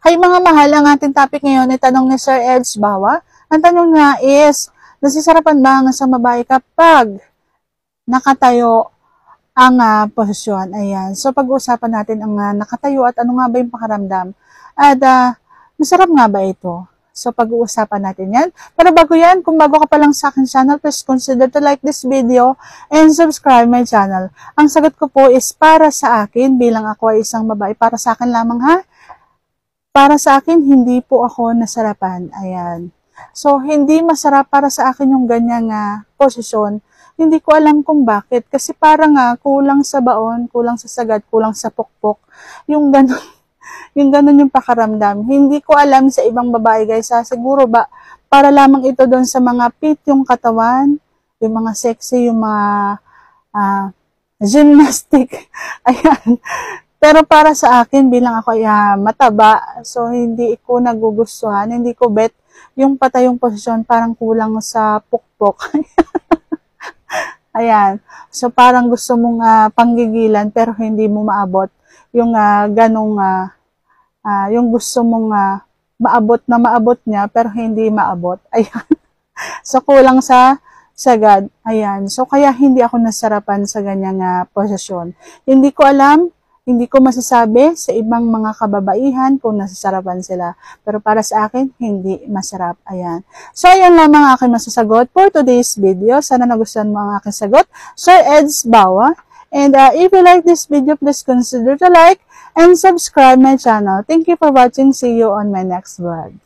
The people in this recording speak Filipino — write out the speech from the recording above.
Ay mga mahal, ang ating topic ngayon ay tanong ni Sir Eds Bawa. Ang tanong nga is, nasisarapan ba ang isang babae kapag nakatayo ang posisyon? Ayan. So pag-uusapan natin ang nakatayo at ano nga ba yung pakaramdam. At masarap nga ba ito? So pag-uusapan natin yan. Pero bago yan, kung bago ka pa lang sa akin channel, please consider to like this video and subscribe my channel. Ang sagot ko po is para sa akin, bilang ako ay isang babae, para sa akin lamang ha. Para sa akin, hindi po ako nasarapan. Ayan. So, hindi masarap para sa akin yung ganyang posisyon. Hindi ko alam kung bakit. Kasi parang kulang sa baon, kulang sa sagad, kulang sa pukpok. Yung ganun, yung ganun yung pakaramdam. Hindi ko alam sa ibang babae guys. Siguro ba, para lamang ito doon sa mga fit yung katawan, yung mga sexy, yung mga gymnastic. Ayan. Pero para sa akin, bilang ako ay mataba, so hindi ko nagugustuhan, hindi ko bet yung patayong posisyon, parang kulang sa pukpok. Ayan. So parang gusto mong panggigilan pero hindi mo maabot yung ganong, yung gusto mong maabot niya pero hindi maabot. Ayan. So kulang sa sagad. Ayan. So kaya hindi ako nasarapan sa ganyang posisyon. Hindi ko alam. Hindi ko masasabi sa ibang mga kababaihan kung nasasarapan sila. Pero para sa akin, hindi masarap. Ayan. So, ayan lamang ang aking masasagot for today's video. Sana nagustuhan mo ang aking sagot. Sir Eds Bawa. And if you like this video, please consider to like and subscribe my channel. Thank you for watching. See you on my next vlog.